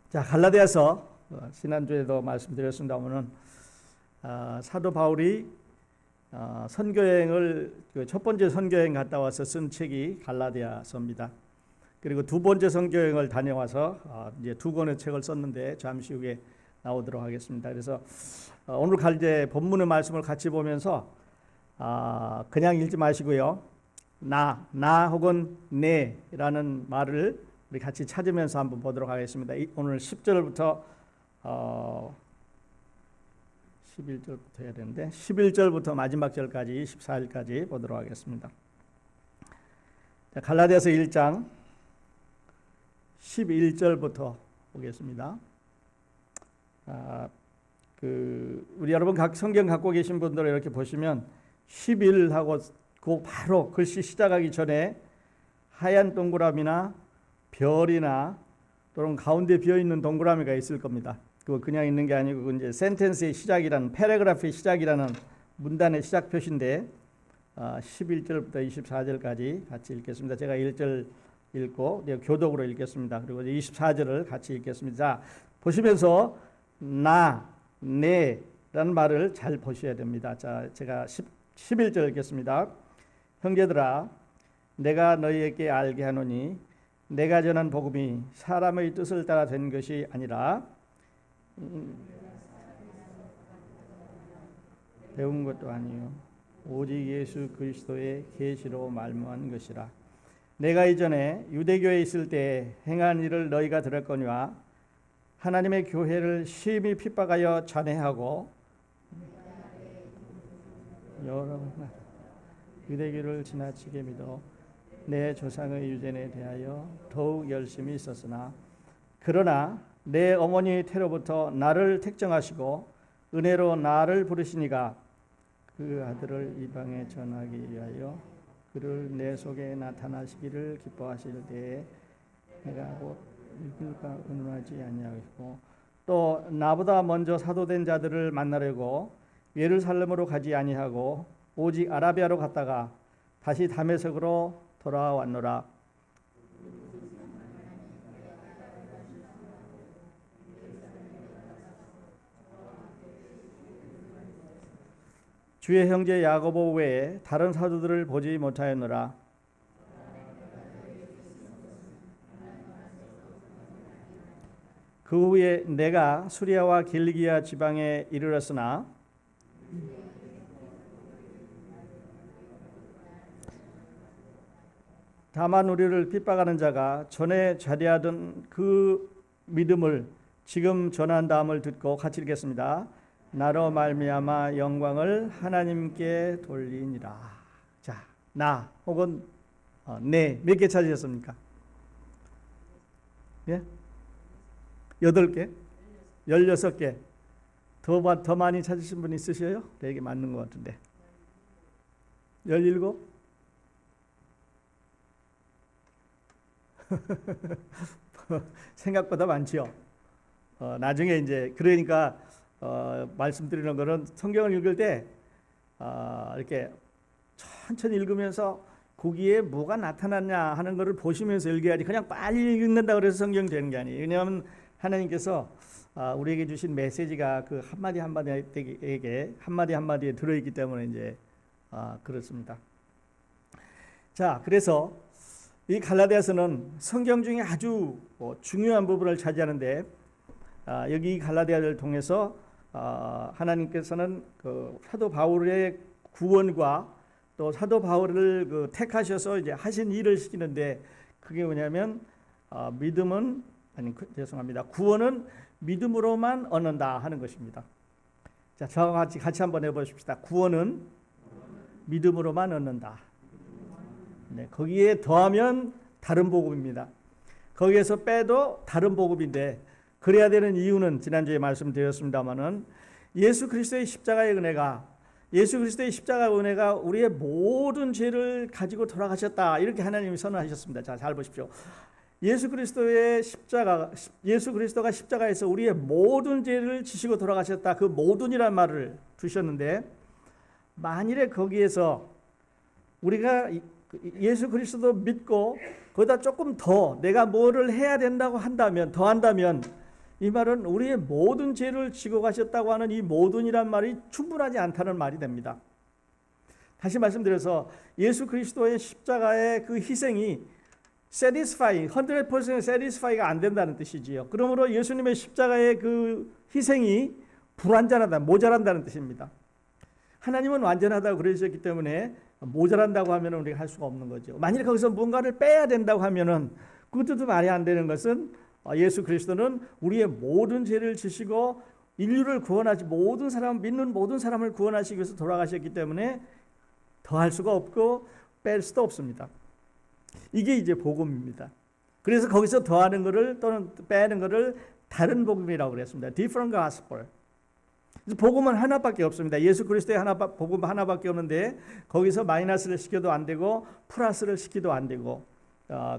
자, 갈라디아서 지난주에도 말씀드렸습니다만은 사도 바울이 선교여행을 첫 번째 선교여행 갔다 와서 쓴 책이 갈라디아서입니다. 그리고 두 번째 선교여행을 다녀와서 이제 두 권의 책을 썼는데 잠시 후에 나오도록 하겠습니다. 그래서 오늘 이제 본문의 말씀을 같이 보면서 그냥 읽지 마시고요. 나 혹은 네라는 말을 우리 같이 찾으면서 한번 보도록 하겠습니다. 오늘 10절부터 11절부터 해야 되는데 11절부터 마지막 절까지 14절까지 보도록 하겠습니다. 자, 갈라디아서 1장 11절부터 보겠습니다. 우리 여러분 각 성경 갖고 계신 분들 이렇게 보시면 11하고 그 바로 글씨 시작하기 전에 하얀 동그라미나 별이나 또는 가운데 비어 있는 동그라미가 있을 겁니다. 그거 그냥 있는 게 아니고 이제 센텐스의 시작이라는 패러그래프의 시작이라는 문단의 시작 표시인데 11절부터 24절까지 같이 읽겠습니다. 제가 1절 읽고 교독으로 읽겠습니다. 그리고 24절을 같이 읽겠습니다. 자, 보시면서 네라는 말을 잘 보셔야 됩니다. 자, 제가 11절 읽겠습니다. 형제들아, 내가 너희에게 알게 하노니 내가 전한 복음이 사람의 뜻을 따라 된 것이 아니라 배운 것도 아니요 오직 예수 그리스도의 계시로 말미암은 것이라. 내가 이전에 유대교에 있을 때 행한 일을 너희가 들었거니와 하나님의 교회를 심히 핍박하여 잔해하고 여러 유대교를 지나치게 믿어 내 조상의 유전에 대하여 더욱 열심히 있었으나 그러나 내 어머니 태로부터 나를 택정하시고 은혜로 나를 부르시니가 그 아들을 이방에 전하기 위하여 그를 내 속에 나타나시기를 기뻐하실 때에 내가 곧 읽을까 의논하지 아니하고 또 나보다 먼저 사도된 자들을 만나려고 예루살렘으로 가지 아니하고 오직 아라비아로 갔다가 다시 다메섹으로 돌아왔노라. 주의 형제 야고보 외에 다른 사도들을 보지 못하였노라. 그 후에 내가 수리아와 길리기아 지방에 이르렀으나 다만 우리를 핍박하는 자가 전에 자리하던 그 믿음을 지금 전한다함을 듣고 같이 읽겠습니다. 나로 말미암아 영광을 하나님께 돌리니라. 자, 나 혹은 네 몇 개 찾으셨습니까? 예? 8개? 16개. 더 많이 찾으신 분 있으셔요? 되게 맞는 것 같은데. 17? 생각보다 많지요. 나중에 이제 그러니까 말씀드리는 거는 성경을 읽을 때 이렇게 천천히 읽으면서 거기에 뭐가 나타났냐 하는 것을 보시면서 읽어야지 그냥 빨리 읽는다 그래서 성경 되는 게 아니에요. 왜냐하면 하나님께서 우리에게 주신 메시지가 그 한마디 한마디에 들어있기 때문에 이제 그렇습니다. 자, 그래서 이 갈라디아서는 성경 중에 아주 중요한 부분을 차지하는데 여기 갈라디아를 통해서 하나님께서는 그 사도 바울의 구원과 또 사도 바울을 택하셔서 이제 하신 일을 시키는데 그게 뭐냐면 구원은 믿음으로만 얻는다 하는 것입니다. 자, 저와 같이 한번 해보십시다. 구원은 믿음으로만 얻는다. 네, 거기에 더하면 다른 복음입니다. 거기에서 빼도 다른 복음인데 그래야 되는 이유는 지난주에 말씀드렸습니다마는 예수 그리스도의 십자가의 은혜가 우리의 모든 죄를 가지고 돌아가셨다 이렇게 하나님이 선언하셨습니다. 자, 잘 보십시오. 예수 그리스도가 십자가에서 우리의 모든 죄를 지시고 돌아가셨다. 그 모든이란 말을 두셨는데 만일에 거기에서 우리가 예수 그리스도 믿고 거기다 조금 더 내가 뭐를 해야 된다고 한다면, 더 한다면, 이 말은 우리의 모든 죄를 지고 가셨다고 하는 이 모든이란 말이 충분하지 않다는 말이 됩니다. 다시 말씀드려서 예수 그리스도의 십자가의 그 희생이 satisfying, 100% satisfy가 안 된다는 뜻이지요. 그러므로 예수님의 십자가의 그 희생이 불완전하다, 모자란다는 뜻입니다. 하나님은 완전하다고 그러셨기 때문에 모자란다고 하면 우리가 할 수가 없는 거죠. 만일 거기서 뭔가를 빼야 된다고 하면은 그것도 말이 안 되는 것은 예수 그리스도는 우리의 모든 죄를 지시고 인류를 구원하시, 모든 사람, 믿는 모든 사람을 구원하시기 위해서 돌아가셨기 때문에 더할 수가 없고 뺄 수도 없습니다. 이게 이제 복음입니다. 그래서 거기서 더하는 것을 또는 빼는 것을 다른 복음이라고 그랬습니다. Different gospel. 복음은 하나밖에 없습니다. 예수 그리스도의 복음 하나밖에 없는데 거기서 마이너스를 시켜도 안 되고 플러스를 시켜도 안 되고,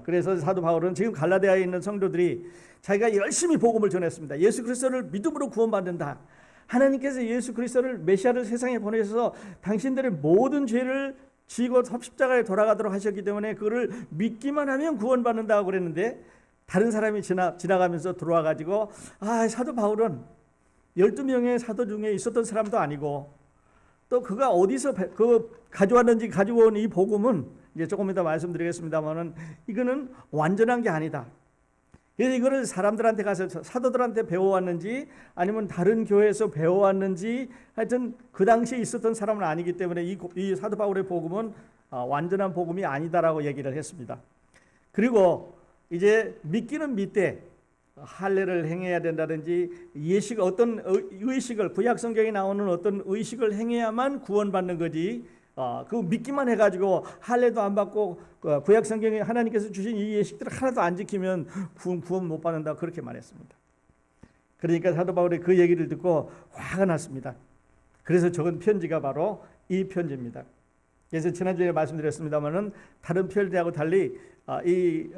그래서 사도 바울은 지금 갈라디아에 있는 성도들이 자기가 열심히 복음을 전했습니다. 예수 그리스도를 믿음으로 구원받는다. 하나님께서 예수 그리스도를 메시아를 세상에 보내셔서 당신들의 모든 죄를 지고 십자가에 돌아가도록 하셨기 때문에 그를 믿기만 하면 구원받는다고 그랬는데, 다른 사람이 지나가면서 들어와 가지고 사도 바울은 12명의 사도 중에 있었던 사람도 아니고 또 그가 어디서 가져왔는지 가지고 온 이 복음은 이제 조금 이따 말씀드리겠습니다만은 이거는 완전한 게 아니다. 그래서 이거를 사람들한테 가서 사도들한테 배워왔는지 아니면 다른 교회에서 배워왔는지 하여튼 그 당시에 있었던 사람은 아니기 때문에 이 사도 바울의 복음은 완전한 복음이 아니다라고 얘기를 했습니다. 그리고 이제 믿기는 믿되 할례를 행해야 된다든지 예식, 어떤 의식을, 구약 성경에 나오는 어떤 의식을 행해야만 구원받는 거지, 그 믿기만 해가지고 할례도 안 받고 구약 성경에 하나님께서 주신 이 예식들을 하나도 안 지키면 구원 못 받는다, 그렇게 말했습니다. 그러니까 사도 바울이 그 얘기를 듣고 화가 났습니다. 그래서 적은 편지가 바로 이 편지입니다. 그래서 지난주에 말씀드렸습니다만은 다른 편지하고 달리 이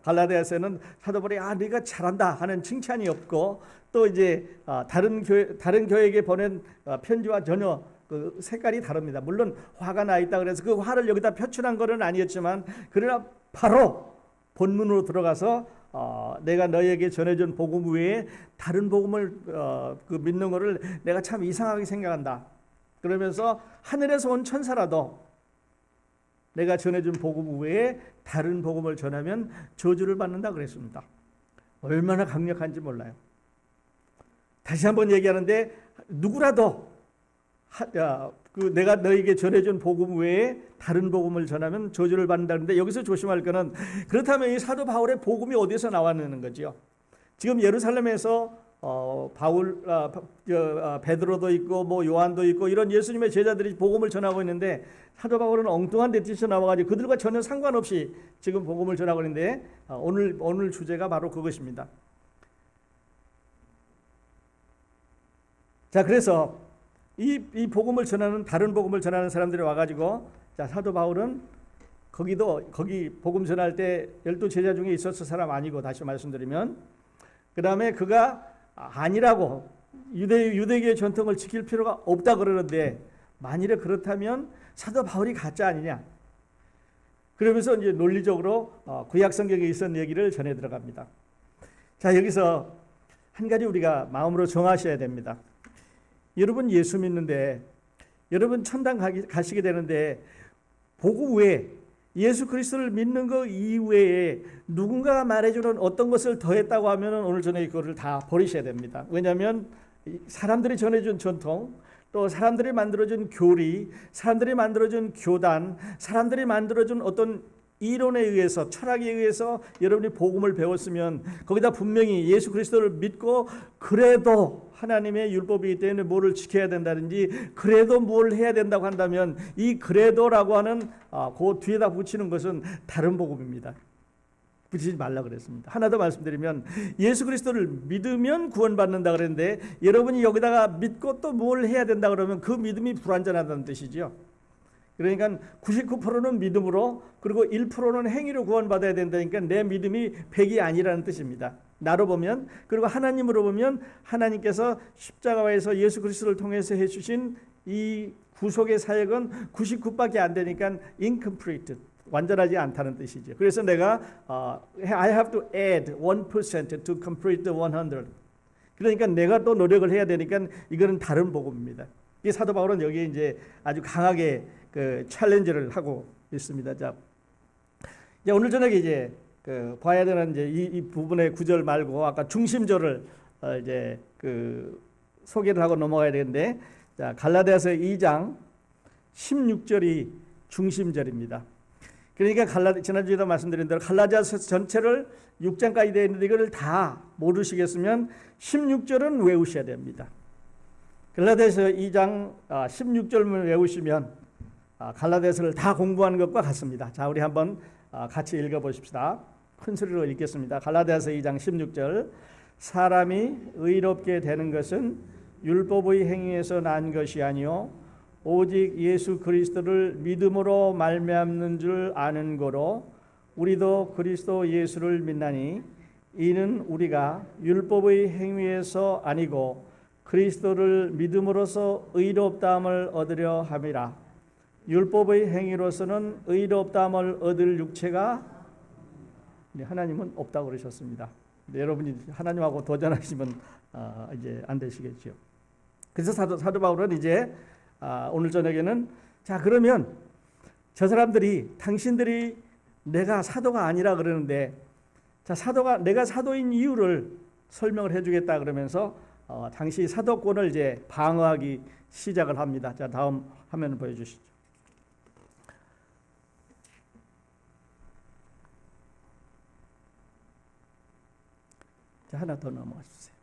갈라디아서는 사도 바울이 네가 잘한다 하는 칭찬이 없고, 또 이제 다른 교회에게 보낸 편지와 전혀 그 색깔이 다릅니다. 물론 화가 나 있다 그래서 그 화를 여기다 표출한 것은 아니었지만, 그러나 바로 본문으로 들어가서 내가 너희에게 전해준 복음 외에 다른 복음을 그 믿는 것을 내가 참 이상하게 생각한다. 그러면서 하늘에서 온 천사라도 내가 전해준 복음 외에 다른 복음을 전하면 저주를 받는다 그랬습니다. 얼마나 강력한지 몰라요. 다시 한번 얘기하는데, 누구라도 내가 너에게 전해준 복음 외에 다른 복음을 전하면 저주를 받는다는데, 여기서 조심할 거는, 그렇다면 이 사도 바울의 복음이 어디서 나왔는 거죠? 지금 예루살렘에서 베드로도 있고 뭐 요한도 있고 이런 예수님의 제자들이 복음을 전하고 있는데, 사도 바울은 엉뚱한 데 뛰쳐 나와가지고 그들과 전혀 상관없이 지금 복음을 전하고 있는데, 오늘 주제가 바로 그것입니다. 자, 그래서 이 복음을 전하는, 다른 복음을 전하는 사람들이 와가지고, 자, 사도 바울은 거기 복음 전할 때 12제자 중에 있었을 사람 아니고, 다시 말씀드리면, 그 다음에 그가 아니라고 유대교의 전통을 지킬 필요가 없다 그러는데, 만일에 그렇다면 사도 바울이 가짜 아니냐, 그러면서 이제 논리적으로 구약 성경에 있었던 얘기를 전해 들어갑니다. 자, 여기서 한 가지 우리가 마음으로 정하셔야 됩니다. 여러분 예수 믿는데, 여러분 천당 가시게 되는데, 복음 외에 예수 그리스도를 믿는 것 이외에 누군가가 말해주는 어떤 것을 더했다고 하면 오늘 저녁에 그거를 다 버리셔야 됩니다. 왜냐하면 사람들이 전해준 전통, 또 사람들이 만들어준 교리, 사람들이 만들어준 교단, 사람들이 만들어준 어떤 이론에 의해서, 철학에 의해서 여러분이 복음을 배웠으면 거기다 분명히 예수 그리스도를 믿고 그래도 하나님의 율법이기 때문에 뭐를 지켜야 된다든지, 그래도 뭘 해야 된다고 한다면 이 그래도라고 하는 그 뒤에다 붙이는 것은 다른 복음입니다. 붙이지 말라 그랬습니다. 하나 더 말씀드리면, 예수 그리스도를 믿으면 구원받는다 그랬는데, 여러분이 여기다가 믿고 또 뭘 해야 된다 그러면 그 믿음이 불완전하다는 뜻이죠. 그러니까 99%는 믿음으로, 그리고 1%는 행위로 구원받아야 된다니까 내 믿음이 100이 아니라는 뜻입니다. 나로 보면, 그리고 하나님으로 보면 하나님께서 십자가에서 예수 그리스도를 통해서 해주신 이 구속의 사역은 99밖에 안 되니까 incomplete, 완전하지 않다는 뜻이죠. 그래서 내가 I have to add 1% to complete the 100. 그러니까 내가 또 노력을 해야 되니까 이거는 다른 복음입니다. 이 사도 바울은 여기에 이제 아주 강하게 그 챌린지를 하고 있습니다. 자, 오늘 저녁에 이제 봐야 되는 이제 이 부분의 구절 말고 아까 중심절을 이제 소개를 하고 넘어가야 되는데, 자, 갈라디아서 2장 16절이 중심절입니다. 그러니까 지난주에도 말씀드린 대로 갈라디아서 전체를 6장까지 되어 있는데 이거를 다 모르시겠으면 16절은 외우셔야 됩니다. 갈라디아서 2장 16절만 외우시면 갈라디아서를 다 공부하는 것과 같습니다. 자, 우리 한번 같이 읽어보십시다. 큰 소리로 읽겠습니다. 갈라디아서 2장 16절. 사람이 의롭게 되는 것은 율법의 행위에서 난 것이 아니요 오직 예수 그리스도를 믿음으로 말미암는 줄 아는 거로 우리도 그리스도 예수를 믿나니 이는 우리가 율법의 행위에서 아니고 그리스도를 믿음으로써 의롭다함을 얻으려 함이라. 율법의 행위로서는 의롭다함을 얻을 육체가 하나님은 없다고 그러셨습니다. 여러분이 하나님하고 도전하시면 이제 안 되시겠죠. 그래서 사도 바울은 이제 오늘 저녁에는 자, 그러면 저 사람들이 당신들이 내가 사도가 아니라 그러는데, 자, 내가 사도인 이유를 설명을 해주겠다 그러면서 당시 사도권을 이제 방어하기 시작을 합니다. 자, 다음 화면 보여주시죠. 자, 하나 더 넘어가 주세요.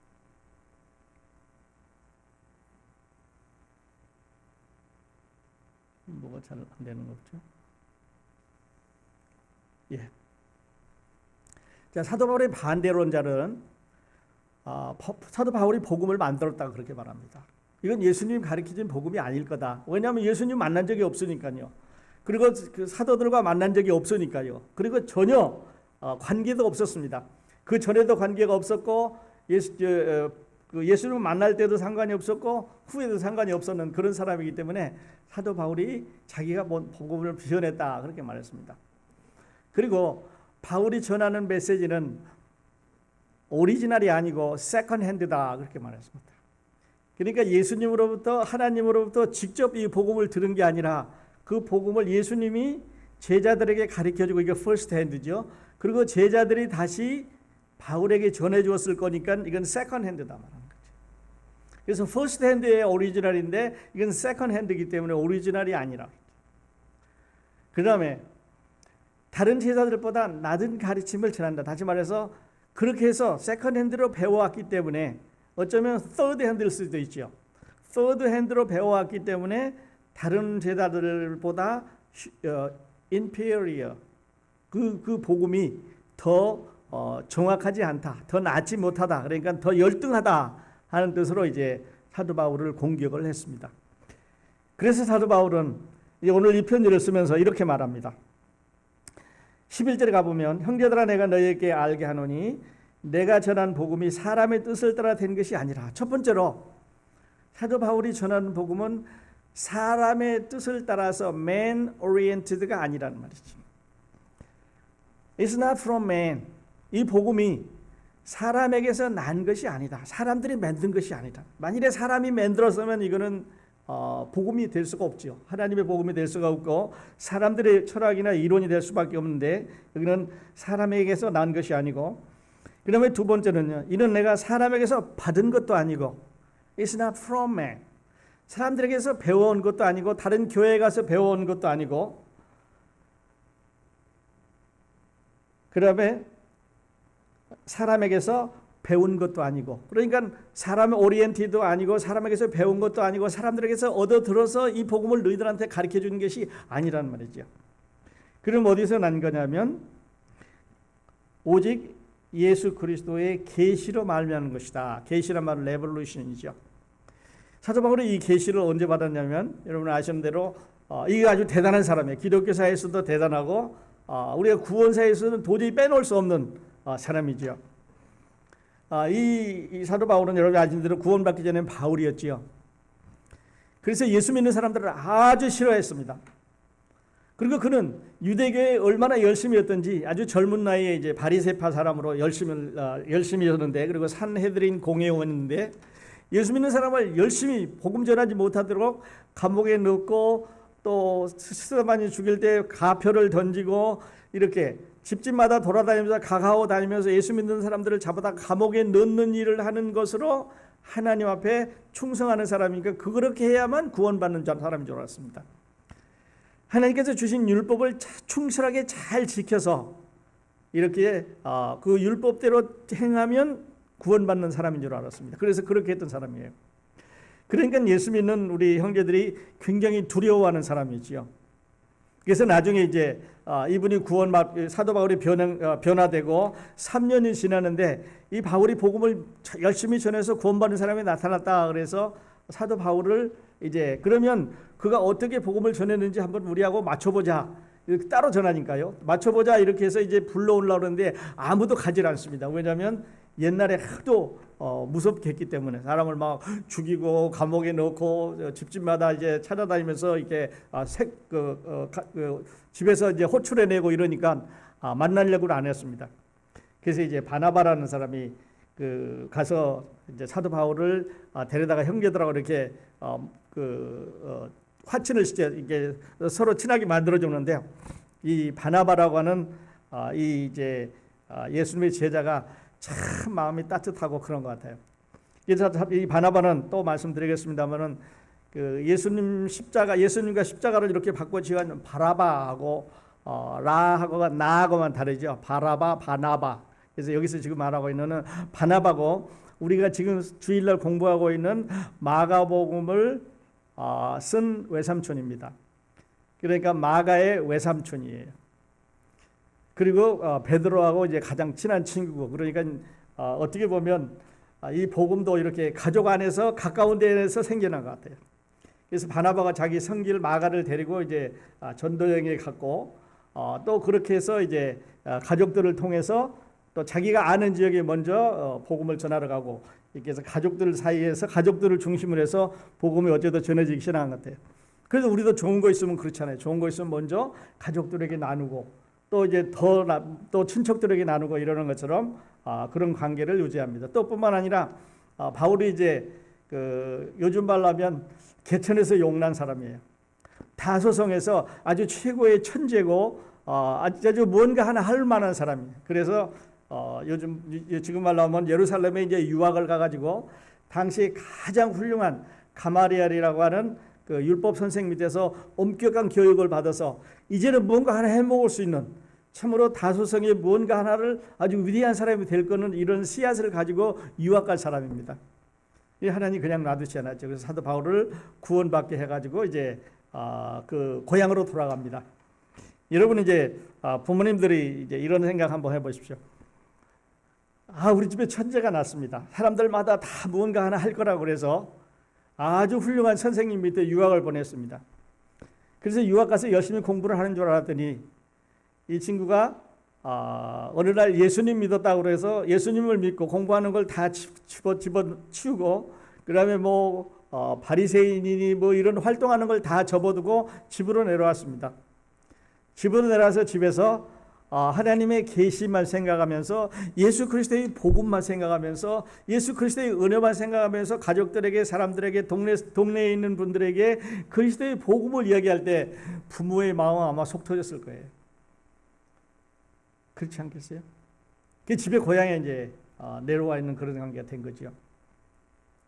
뭐가 잘 안 되는 거죠? 예. 자, 사도 바울의 반대론자는 사도 바울이 복음을 만들었다고 그렇게 말합니다. 이건 예수님 가르치신 복음이 아닐 거다. 왜냐하면 예수님 만난 적이 없으니까요. 그리고 그 사도들과 만난 적이 없으니까요. 그리고 전혀 관계도 없었습니다. 그 전에도 관계가 없었고 예수님을 만날 때도 상관이 없었고 후에도 상관이 없었는 그런 사람이기 때문에 사도 바울이 자기가 복음을 전했다 그렇게 말했습니다. 그리고 바울이 전하는 메시지는 오리지널이 아니고 세컨 핸드다 그렇게 말했습니다. 그러니까 예수님으로부터 하나님으로부터 직접 이 복음을 들은 게 아니라 그 복음을 예수님이 제자들에게 가르쳐주고 이게 퍼스트 핸드죠. 그리고 제자들이 다시 바울에게 전해주었을 거니까 이건 세컨 핸드다 말하는 거죠. 그래서 퍼스트 핸드의 오리지널인데 이건 세컨 핸드이기 때문에 오리지널이 아니라. 그 다음에 다른 제자들보다 낮은 가르침을 전한다. 다시 말해서 그렇게 해서 세컨 핸드로 배워왔기 때문에 어쩌면 서드 핸드일 수도 있죠. 서드 핸드로 배워왔기 때문에 다른 제자들보다 inferior 그 복음이 더 정확하지 않다, 더 낫지 못하다, 그러니까 더 열등하다 하는 뜻으로 이제 사도 바울을 공격을 했습니다. 그래서 사도 바울은 오늘 이 편지를 쓰면서 이렇게 말합니다. 11절에 가보면 형제들아 내가 너희에게 알게 하노니 내가 전한 복음이 사람의 뜻을 따라 된 것이 아니라, 첫 번째로 사도 바울이 전하는 복음은 사람의 뜻을 따라서 man oriented가 아니라는 말이죠. It's not from man. 이 복음이 사람에게서 난 것이 아니다. 사람들이 만든 것이 아니다. 만일에 사람이 만들었으면 이거는 복음이 될 수가 없죠. 하나님의 복음이 될 수가 없고 사람들의 철학이나 이론이 될 수밖에 없는데 여기는 사람에게서 난 것이 아니고, 그 다음에 두 번째는요, 이는 내가 사람에게서 받은 것도 아니고 It's not from man. 사람들에게서 배워온 것도 아니고 다른 교회에 가서 배워온 것도 아니고, 그 다음에 사람에게서 배운 것도 아니고, 그러니까 사람의 오리엔티도 아니고 사람에게서 배운 것도 아니고 사람들에게서 얻어 들어서 이 복음을 너희들한테 가르쳐 주는 것이 아니란 말이죠. 그럼 어디서 난 거냐면 오직 예수 그리스도의 계시로 말미암는 것이다. 계시란 말은 레볼루션이죠. 사도 바울이 이 계시를 언제 받았냐면 여러분 아시는 대로 이게 아주 대단한 사람이에요. 기독교사에서도 대단하고 우리가 구원사에서는 도저히 빼놓을 수 없는 사람이죠. 이 사도 바울은 여러분 아시는 대로 구원받기 전에는 바울이었지요. 그래서 예수 믿는 사람들을 아주 싫어했습니다. 그리고 그는 유대교에 얼마나 열심히 했던지 아주 젊은 나이에 이제 바리새파 사람으로 열심히였는데, 그리고 산헤드린 공회원인데, 예수 믿는 사람을 열심히 복음 전하지 못하도록 감옥에 넣고, 또 스테반이 죽일 때 가표를 던지고 이렇게 집집마다 돌아다니면서 가가오 다니면서 예수 믿는 사람들을 잡아다 감옥에 넣는 일을 하는 것으로 하나님 앞에 충성하는 사람이니까 그렇게 해야만 구원받는 사람인 줄 알았습니다. 하나님께서 주신 율법을 충실하게 잘 지켜서 이렇게 그 율법대로 행하면 구원받는 사람인 줄 알았습니다. 그래서 그렇게 했던 사람이에요. 그러니까 예수 믿는 우리 형제들이 굉장히 두려워하는 사람이지요. 그래서 나중에 이제 이분이 사도 바울이 변화되고 3년이 지나는데, 이 바울이 복음을 열심히 전해서 구원받는 사람이 나타났다. 그래서 사도 바울을 이제 그러면 그가 어떻게 복음을 전했는지 한번 우리하고 맞춰보자. 이렇게 따로 전하니까요. 맞춰보자 이렇게 해서 이제 불러오려고 그러는데 아무도 가지 않습니다. 왜냐하면 옛날에 하도 무섭게 했기 때문에 사람을 막 죽이고 감옥에 넣고 집집마다 이제 찾아다니면서 이렇게 집에서 이제 호출해내고 이러니까 만나려고 안 했습니다. 그래서 이제 바나바라는 사람이 가서 이제 사도 바울을 데려다가 형제들하고 이렇게 화친을 이게 서로 친하게 만들어 주는데요. 이 바나바라고 하는 이 이제 예수님의 제자가 참 마음이 따뜻하고 그런 것 같아요. 그래서 이 바나바는 또 말씀드리겠습니다만은 예수님과 십자가를 이렇게 바꿔 지은 바라바하고 라하고가 나하고만 다르죠. 바라바, 바나바. 그래서 여기서 지금 말하고 있는 바나바고, 우리가 지금 주일날 공부하고 있는 마가복음을 쓴 외삼촌입니다. 그러니까 마가의 외삼촌이에요. 그리고 베드로하고 이제 가장 친한 친구고, 그러니까 어떻게 보면 이 복음도 이렇게 가족 안에서 가까운 데에서 생겨난 것 같아요. 그래서 바나바가 자기 성길 마가를 데리고 이제 전도 여행에 갔고, 또 그렇게 해서 이제 가족들을 통해서 또 자기가 아는 지역에 먼저 복음을 전하러 가고, 이렇게 해서 가족들 사이에서 가족들을 중심으로 해서 복음이 어째도 전해지기 시작한 것 같아요. 그래서 우리도 좋은 거 있으면 그렇잖아요. 좋은 거 있으면 먼저 가족들에게 나누고, 또 이제 또 친척들에게 나누고 이러는 것처럼 그런 관계를 유지합니다. 또 뿐만 아니라 바울이 이제 요즘 말로 하면 개천에서 용난 사람이에요. 다소성에서 아주 최고의 천재고 아주 뭔가 하나 할 만한 사람이에요. 그래서 지금 말로 하면 예루살렘에 이제 유학을 가가지고 당시 가장 훌륭한 가마리엘이라고 하는 그 율법 선생 밑에서 엄격한 교육을 받아서 이제는 뭔가 하나 해먹을 수 있는, 참으로 다소성의 뭔가 하나를 아주 위대한 사람이 될 거는 이런 씨앗을 가지고 유학 갈 사람입니다. 이 하나님 그냥 놔두지 않았죠. 그래서 사도 바울을 구원받게 해가지고 이제 그 고향으로 돌아갑니다. 여러분 이제 부모님들이 이제 이런 생각 한번 해보십시오. 우리 집에 천재가 났습니다. 사람들마다 다 무언가 하나 할 거라고 그래서 아주 훌륭한 선생님 밑에 유학을 보냈습니다. 그래서 유학 가서 열심히 공부를 하는 줄 알았더니 이 친구가 어느 날 예수님 믿었다고 그래서 예수님을 믿고 공부하는 걸 다 집어치우고, 그다음에 바리새인이니 이런 활동하는 걸 다 접어두고 집으로 내려왔습니다. 집으로 내려와서 집에서 하나님의 계시만 생각하면서, 예수 그리스도의 복음만 생각하면서, 예수 그리스도의 은혜만 생각하면서 가족들에게, 사람들에게, 동네에 있는 분들에게 그리스도의 복음을 이야기할 때 부모의 마음은 아마 속 터졌을 거예요. 그렇지 않겠어요? 그 집에 고향에 이제 내려와 있는 그런 관계가 된 거죠.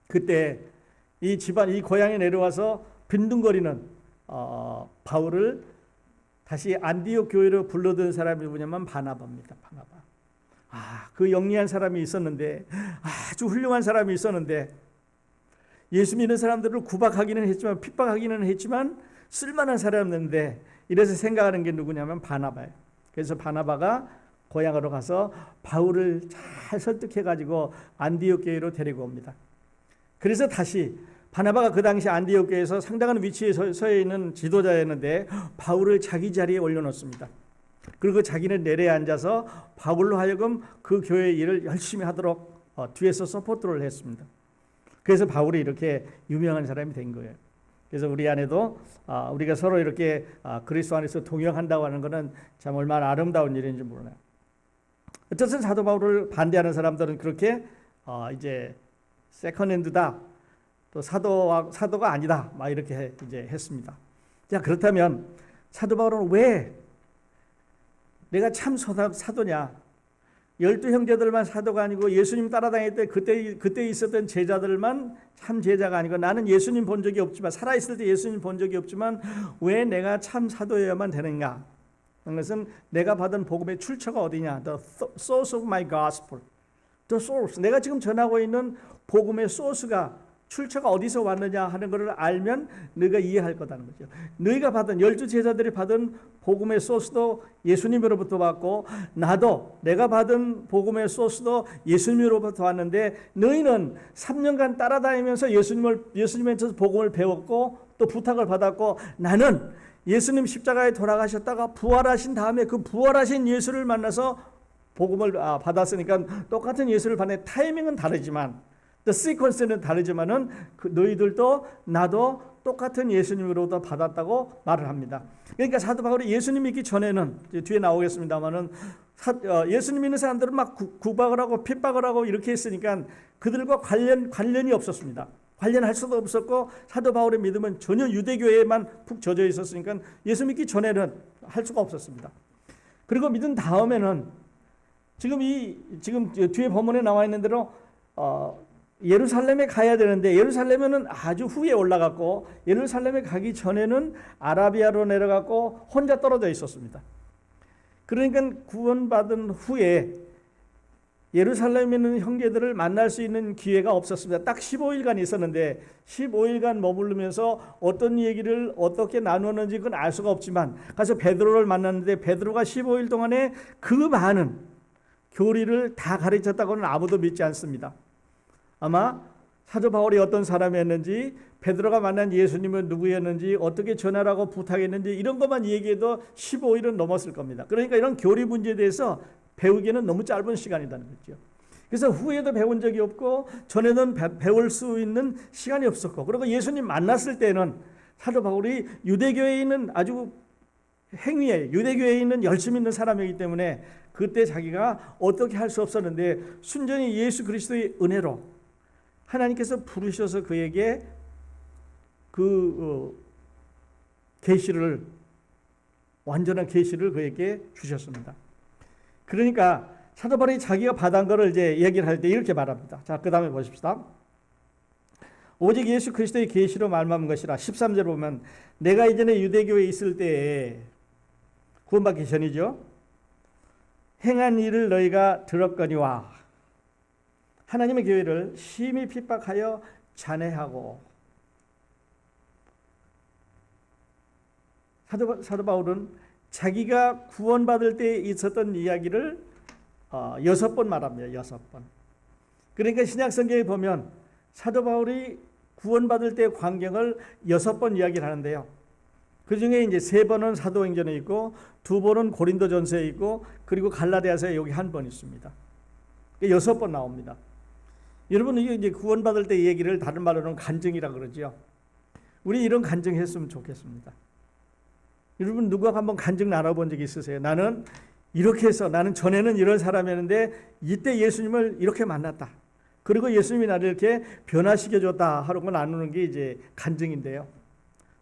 그때 이 고향에 내려와서 빈둥거리는 바울을 다시 안디옥 교회로 불러든 사람이 누구냐면 바나바입니다. 바나바. 그 영리한 사람이 있었는데, 아주 훌륭한 사람이 있었는데, 예수 믿는 사람들을 구박하기는 했지만, 핍박하기는 했지만 쓸만한 사람이었는데, 이래서 생각하는 게 누구냐면 바나바예요. 그래서 바나바가 고향으로 가서 바울을 잘 설득해가지고 안디옥 교회로 데리고 옵니다. 그래서 다시 바나바가 그 당시 안디옥 교회에서 상당한 위치에 서 있는 지도자였는데 바울을 자기 자리에 올려놓습니다. 그리고 자기는 내려에 앉아서 바울로 하여금 그 교회 일을 열심히 하도록 뒤에서 서포트를 했습니다. 그래서 바울이 이렇게 유명한 사람이 된 거예요. 그래서 우리 안에도 우리가 서로 이렇게 그리스도 안에서 동역한다고 하는 것은 참 얼마나 아름다운 일인지 모르네요. 어쨌든 사도 바울을 반대하는 사람들은 그렇게 이제 세컨핸드다, 또 사도가 아니다, 막 이렇게 이제 했습니다. 자, 그렇다면 사도 바울은 왜 내가 참 사도냐? 12형제들만 사도가 아니고 예수님 따라다닐 때 그때 있었던 제자들만 참 제자가 아니고 나는 예수님 본 적이 없지만, 살아있을 때 예수님 본 적이 없지만 왜 내가 참 사도여야만 되는가? 그것은 내가 받은 복음의 출처가 어디냐? The source of my gospel. The source. 내가 지금 전하고 있는 복음의 소스가, 출처가 어디서 왔느냐 하는 것을 알면 너희가 이해할 거다는 거죠. 너희가 받은 12제자들이 받은 복음의 소스도 예수님으로부터 받고, 나도 내가 받은 복음의 소스도 예수님으로부터 왔는데, 너희는 3년간 따라다니면서 예수님한테서 복음을 배웠고 또 부탁을 받았고, 나는 예수님 십자가에 돌아가셨다가 부활하신 다음에 그 부활하신 예수를 만나서 복음을 받았으니까 똑같은 예수를 받는 타이밍은 다르지만, 시퀀스는 다르지만은 너희들도 나도 똑같은 예수님으로부터 받았다고 말을 합니다. 그러니까 사도 바울이 예수님 믿기 전에는, 뒤에 나오겠습니다만은, 예수님 믿는 사람들은 막 구박을 하고 핍박을 하고 이렇게 했으니까 그들과 관련이 없었습니다. 관련할 수도 없었고, 사도 바울의 믿음은 전혀 유대교에만 푹 젖어 있었으니까 예수 믿기 전에는 할 수가 없었습니다. 그리고 믿은 다음에는 지금 뒤에 본문에 나와 있는 대로 예루살렘에 가야 되는데, 예루살렘에는 아주 후에 올라갔고, 예루살렘에 가기 전에는 아라비아로 내려갔고 혼자 떨어져 있었습니다. 그러니까 구원받은 후에 예루살렘에 있는 형제들을 만날 수 있는 기회가 없었습니다. 딱 15일간 있었는데 15일간 머무르면서 어떤 얘기를 어떻게 나누었는지 그건 알 수가 없지만, 가서 베드로를 만났는데 베드로가 15일 동안에 그 많은 교리를 다 가르쳤다고는 아무도 믿지 않습니다. 아마 사도 바울이 어떤 사람이었는지, 베드로가 만난 예수님은 누구였는지, 어떻게 전하라고 부탁했는지 이런 것만 얘기해도 15일은 넘었을 겁니다. 그러니까 이런 교리 문제에 대해서 배우기에는 너무 짧은 시간이라는 거죠. 그래서 후에도 배운 적이 없고 전에는 배울 수 있는 시간이 없었고, 그리고 예수님 만났을 때는 사도 바울이 유대교에 있는 아주 행위에, 유대교에 있는 열심히 있는 사람이기 때문에 그때 자기가 어떻게 할 수 없었는데, 순전히 예수 그리스도의 은혜로 하나님께서 부르셔서 그에게 계시를, 완전한 계시를 그에게 주셨습니다. 그러니까 사도 바울이 자기가 받은 것을 이제 얘기를 할 때 이렇게 말합니다. 자, 그 다음에 보십시다. 오직 예수 그리스도의 계시로 말미암은 것이라. 13절 보면, 내가 이전에 유대교에 있을 때에, 구원받기 전이죠, 행한 일을 너희가 들었거니와 하나님의 교회를 심히 핍박하여 잔해하고. 사도 바울은 자기가 구원받을 때 있었던 이야기를 6번 말합니다. 6번. 그러니까 신약성경에 보면 사도 바울이 구원받을 때 광경을 6번 이야기를 하는데요. 그 중에 이제 3번은 사도행전에 있고, 2번은 고린도전서에 있고, 그리고 갈라디아서에 여기 1번 있습니다. 6번 나옵니다. 여러분, 이게 이제 구원받을 때 얘기를 다른 말로는 간증이라 그러죠. 우리 이런 간증했으면 좋겠습니다. 여러분, 누가 한번 간증 나눠본 적 있으세요? 나는 이렇게 해서, 나는 전에는 이런 사람이었는데 이때 예수님을 이렇게 만났다, 그리고 예수님이 나를 이렇게 변화시켜줬다 하는 걸 나누는 게 이제 간증인데요.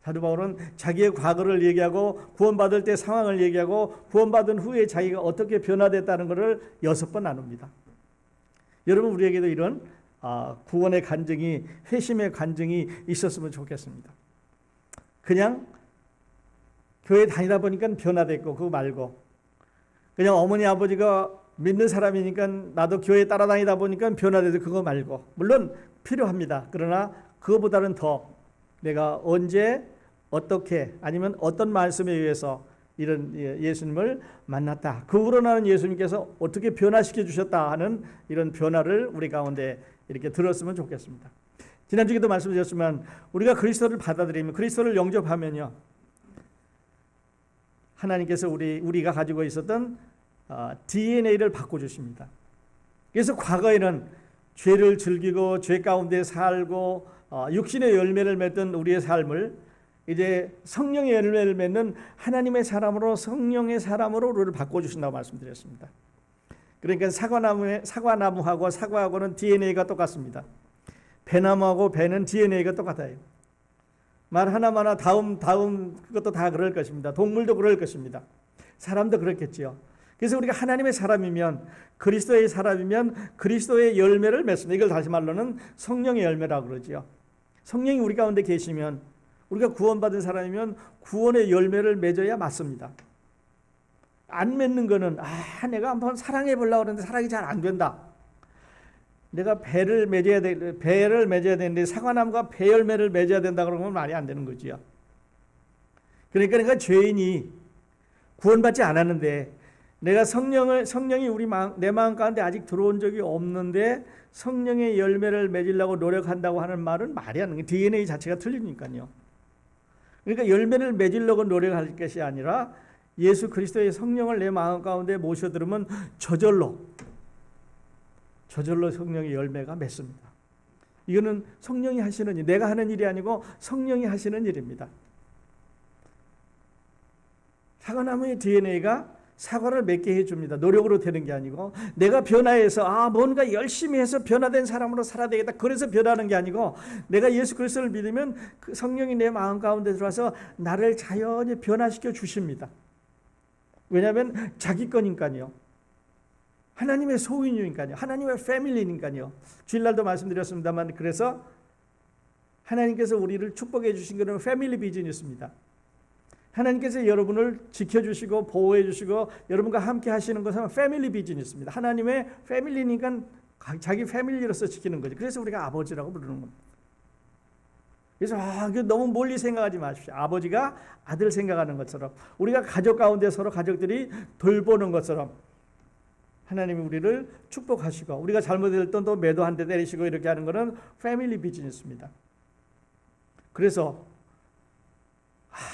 사도 바울은 자기의 과거를 얘기하고, 구원받을 때 상황을 얘기하고, 구원받은 후에 자기가 어떻게 변화됐다는 것을 6번 나눕니다. 여러분, 우리에게도 이런 구원의 간증이, 회심의 간증이 있었으면 좋겠습니다. 그냥 교회 다니다 보니까 변화됐고, 그거 말고 그냥 어머니 아버지가 믿는 사람이니까 나도 교회 따라다니다 보니까 변화돼서, 그거 말고, 물론 필요합니다. 그러나 그거보다는 더 내가 언제, 어떻게, 아니면 어떤 말씀에 의해서 이런 예수님을 만났다, 그 우러나는 예수님께서 어떻게 변화시켜 주셨다 하는 이런 변화를 우리 가운데 이렇게 들었으면 좋겠습니다. 지난주에도 말씀드렸지만, 우리가 그리스도를 받아들이면, 그리스도를 영접하면요, 하나님께서 우리가 가지고 있었던 DNA를 바꿔주십니다. 그래서 과거에는 죄를 즐기고 죄 가운데 살고 육신의 열매를 맺던 우리의 삶을 이제 성령의 열매를 맺는 하나님의 사람으로, 성령의 사람으로 우리를 바꿔주신다고 말씀드렸습니다. 그러니까 사과나무하고 사과하고는 DNA가 똑같습니다. 배나무하고 배는 DNA가 똑같아요. 말 하나마나 다음 그것도 다 그럴 것입니다. 동물도 그럴 것입니다. 사람도 그렇겠지요. 그래서 우리가 하나님의 사람이면, 그리스도의 사람이면 그리스도의 열매를 맺습니다. 이걸 다시 말로는 성령의 열매라고 그러지요. 성령이 우리 가운데 계시면, 우리가 구원받은 사람이면 구원의 열매를 맺어야 맞습니다. 안 맺는 거는 내가 한번 사랑해 보려고 그러는데 사랑이 잘 안 된다. 내가 배를 맺어야 되는데 사과나무가 배 열매를 맺어야 된다 그러면 말이 안 되는 거지요. 그러니까 죄인이 구원받지 않았는데, 내가 성령이 내 마음 가운데 아직 들어온 적이 없는데 성령의 열매를 맺으려고 노력한다고 하는 말은 말이 안 되는 거예요. DNA 자체가 틀리니까요. 그러니까 열매를 맺으려고 노력할 것이 아니라 예수 그리스도의 성령을 내 마음 가운데 모셔들으면 저절로 성령의 열매가 맺습니다. 이거는 성령이 하시는 일, 내가 하는 일이 아니고 성령이 하시는 일입니다. 사과나무의 DNA가 사과를 맺게 해줍니다. 노력으로 되는 게 아니고, 내가 변화해서 뭔가 열심히 해서 변화된 사람으로 살아야 되겠다, 그래서 변하는 게 아니고, 내가 예수 그리스도를 믿으면 그 성령이 내 마음 가운데 들어와서 나를 자연히 변화시켜 주십니다. 왜냐하면 자기 거니까요. 하나님의 소유니까요. 하나님의 패밀리니까요. 주일날도 말씀드렸습니다만, 그래서 하나님께서 우리를 축복해 주신 것은 패밀리 비즈니스입니다. 하나님께서 여러분을 지켜주시고 보호해주시고 여러분과 함께 하시는 것은 패밀리 비즈니스입니다. 하나님의 패밀리니까 자기 패밀리로서 지키는 거죠. 그래서 우리가 아버지라고 부르는 겁니다. 그래서 너무 멀리 생각하지 마십시오. 아버지가 아들 생각하는 것처럼, 우리가 가족 가운데 서로 가족들이 돌보는 것처럼 하나님이 우리를 축복하시고, 우리가 잘못될 때 또 매도 한 대 때리시고 이렇게 하는 것은 패밀리 비즈니스입니다. 그래서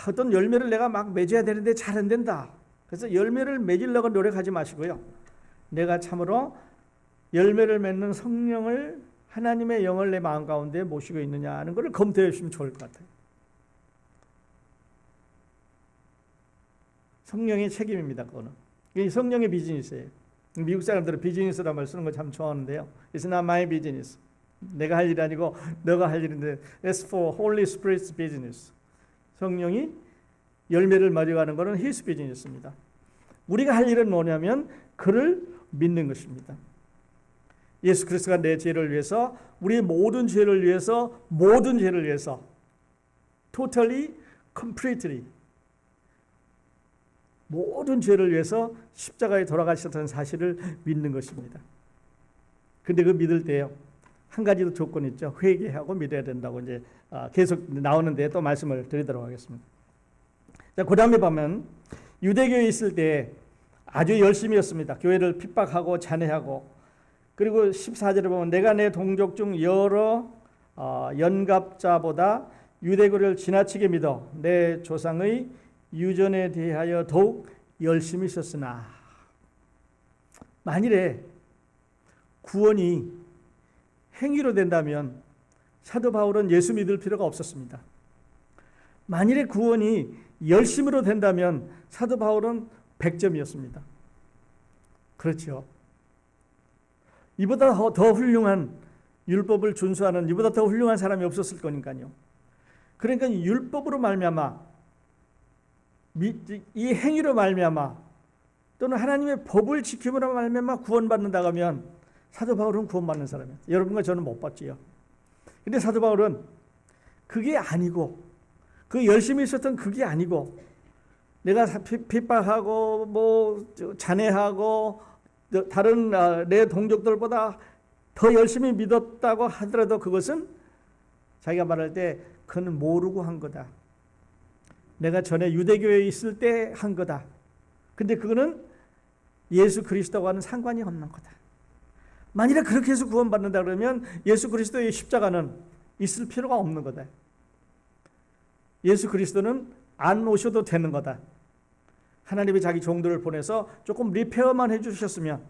어떤 열매를 내가 막 맺어야 되는데 잘 안 된다. 그래서 열매를 맺으려고 노력하지 마시고요. 내가 참으로 열매를 맺는 성령을, 하나님의 영을 내 마음 가운데 모시고 있느냐 하는 것을 검토해 주시면 좋을 것 같아요. 성령의 책임입니다. 그거는. 이게 성령의 비즈니스예요. 미국 사람들은 비즈니스라는 말 쓰는 거 참 좋아하는데요. It's not my business. 내가 할 일이 아니고 너가 할 일인데, It's for Holy Spirit's business. 성령이 열매를 맺어가는 것은 His business입니다. 우리가 할 일은 뭐냐면 그를 믿는 것입니다. 예수 그리스도가 내 죄를 위해서, 우리의 모든 죄를 위해서 totally, completely 모든 죄를 위해서 십자가에 돌아가셨다는 사실을 믿는 것입니다. 근데 그 믿을 때요, 한 가지 더 조건이 있죠. 회개하고 믿어야 된다고 이제 계속 나오는데 또 말씀을 드리도록 하겠습니다. 자, 그 다음에 보면 유대교에 있을 때 아주 열심히였습니다. 교회를 핍박하고 잔해하고, 그리고 14절에 보면 내가 내 동족 중 여러 연갑자보다 유대교를 지나치게 믿어 내 조상의 유전에 대하여 더욱 열심히 썼으나, 만일에 구원이 행위로 된다면 사도 바울은 예수 믿을 필요가 없었습니다. 만일에 구원이 열심으로 된다면 사도 바울은 100점이었습니다. 그렇죠. 이보다 더 훌륭한, 율법을 준수하는 이보다 더 훌륭한 사람이 없었을 거니까요. 그러니까 율법으로 말미암아, 이 행위로 말미암아, 또는 하나님의 법을 지킴으로 말미암아 구원받는다고 하면 사도 바울은 구원받는 사람이에요. 여러분과 저는 못 받지요. 근데 사도 바울은 그게 아니고, 그 열심히 있었던 그게 아니고, 내가 핍박하고 잔해하고 다른 내 동족들보다 더 열심히 믿었다고 하더라도 그것은 자기가 말할 때 그는 모르고 한 거다. 내가 전에 유대교에 있을 때 한 거다. 근데 그거는 예수 그리스도와는 상관이 없는 거다. 만일에 그렇게 해서 구원받는다 그러면 예수 그리스도의 십자가는 있을 필요가 없는 거다. 예수 그리스도는 안 오셔도 되는 거다. 하나님이 자기 종들을 보내서 조금 리페어만 해주셨으면,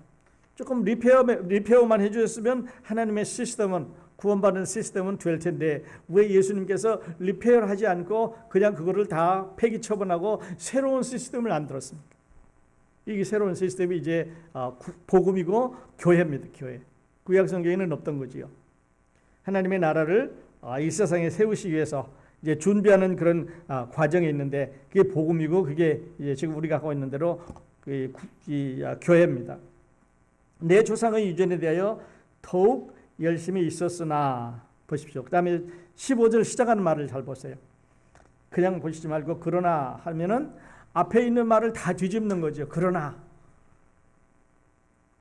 하나님의 시스템은 구원받은 시스템은 될 텐데 왜 예수님께서 리페어하지 않고 그냥 그거를 다 폐기 처분하고 새로운 시스템을 안 들었습니까? 이게 새로운 시스템이 이제 복음이고 교회입니다. 교회. 구약 성경에는 없던 거지요. 하나님의 나라를 이 세상에 세우시기 위해서 이제 준비하는 그런 과정이 있는데 그게 복음이고 그게 이제 지금 우리가 하고 있는 대로 교회입니다. 내 조상의 유전에 대하여 더욱 열심히 있었으나 보십시오. 그 다음에 15절 시작하는 말을 잘 보세요. 그냥 보시지 말고 그러나 하면은 앞에 있는 말을 다 뒤집는 거죠. 그러나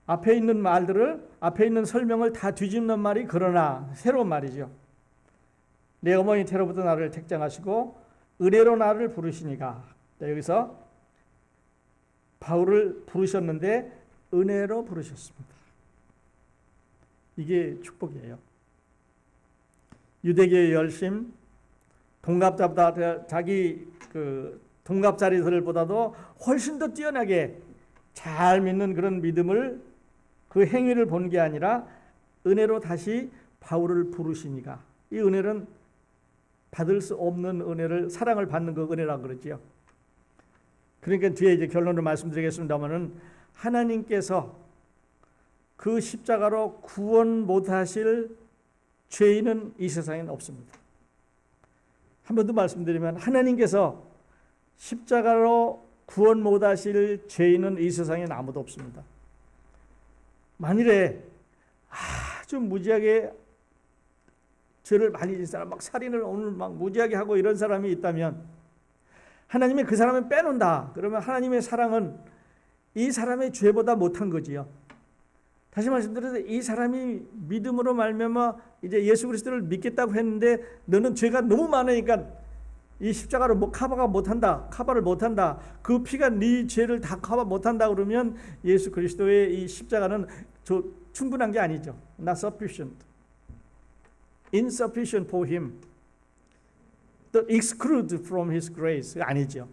앞에 있는 말들을 앞에 있는 설명을 다 뒤집는 말이 그러나 새로운 말이죠. 내 어머니 태로부터 나를 택정하시고 은혜로 나를 부르시니가. 여기서 바울을 부르셨는데 은혜로 부르셨습니다. 이게 축복이에요. 유대교의 열심, 동갑자보다 자기 동갑자리들보다도 훨씬 더 뛰어나게 잘 믿는 그런 믿음을 그 행위를 본 게 아니라 은혜로 다시 바울을 부르시니까. 이 은혜는 받을 수 없는 은혜를 사랑을 받는 그 은혜라고 그러지요. 그러니까 뒤에 이제 결론을 말씀드리겠습니다만은 하나님께서 그 십자가로 구원 못하실 죄인은 이 세상에는 없습니다. 한 번 더 말씀드리면 하나님께서 십자가로 구원 못하실 죄인은 이 세상에는 아무도 없습니다. 만일에 아주 무지하게 죄를 많이 진 사람, 막 살인을 오늘 막 무지하게 하고 이런 사람이 있다면 하나님이 그 사람을 빼놓는다. 그러면 하나님의 사랑은 이 사람의 죄보다 못한 거지요. 다시 말씀드려서 이 사람이 믿음으로 말미암아 이제 예수 그리스도를 믿겠다고 했는데 너는 죄가 너무 많으니까 이 십자가로 커버를 못한다. 그 피가 네 죄를 다 커버 못한다 그러면 예수 그리스도의 이 십자가는 충분한 게 아니죠. Not sufficient. Insufficient for him. To exclude from his grace. 아니죠.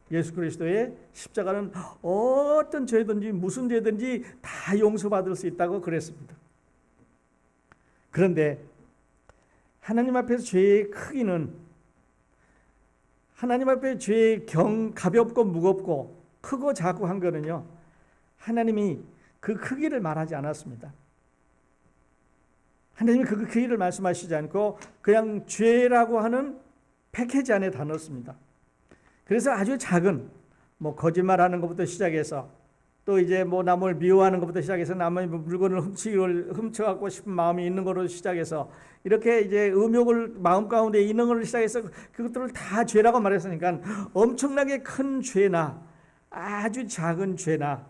예수 그리스도의 십자가는 어떤 죄든지 무슨 죄든지 다 용서받을 수 있다고 그랬습니다. 그런데 하나님 앞에서 죄의 크기는 하나님 앞에 죄의 가볍고 무겁고 크고 작고 한 거는요. 하나님이 그 크기를 말하지 않았습니다. 하나님이 그 크기를 말씀하시지 않고 그냥 죄라고 하는 패키지 안에 다 넣었습니다. 그래서 아주 작은 거짓말하는 것부터 시작해서 또 이제 남을 미워하는 것부터 시작해서 남의 물건을 훔쳐갖고 싶은 마음이 있는 것으로 시작해서 이렇게 이제 음욕을 마음 가운데 있는 것으로 시작해서 그것들을 다 죄라고 말했으니까 엄청나게 큰 죄나 아주 작은 죄나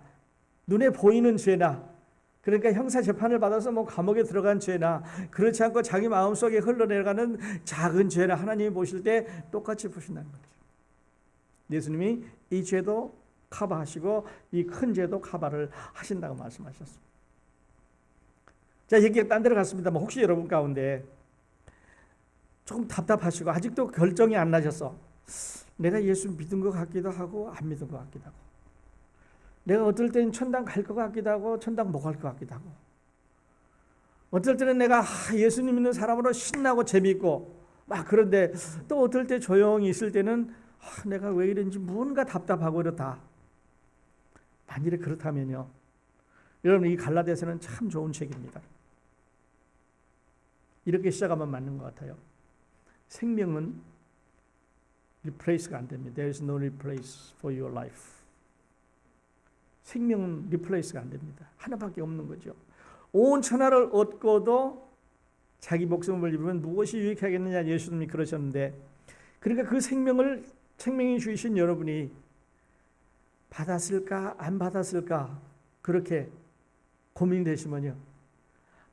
눈에 보이는 죄나 그러니까 형사 재판을 받아서 감옥에 들어간 죄나 그렇지 않고 자기 마음속에 흘러내려가는 작은 죄나 하나님이 보실 때 똑같이 보신다는 거죠. 예수님이 이 죄도 커버하시고 이 큰 죄도 커버를 하신다고 말씀하셨습니다. 자, 얘기가 딴 데로 갔습니다만 혹시 여러분 가운데 조금 답답하시고 아직도 결정이 안 나셔서 내가 예수 믿은 것 같기도 하고 안 믿은 것 같기도 하고 내가 어떨 때는 천당 갈 것 같기도 하고 천당 못 갈 것 같기도 하고 어떨 때는 내가 예수님 믿는 사람으로 신나고 재밌고 막 그런데 또 어떨 때 조용히 있을 때는 내가 왜 이런지 뭔가 답답하고 이렇다. 만일에 그렇다면요. 여러분 이 갈라디아서는 참 좋은 책입니다. 이렇게 시작하면 맞는 것 같아요. 생명은 리플레이스가 안 됩니다. There is no replace for your life. 생명은 리플레이스가 안 됩니다. 하나밖에 없는 거죠. 온 천하를 얻고도 자기 목숨을 잃으면 무엇이 유익하겠느냐 예수님이 그러셨는데 그러니까 그 생명이 주신 여러분이 받았을까 안 받았을까 그렇게 고민되시면요.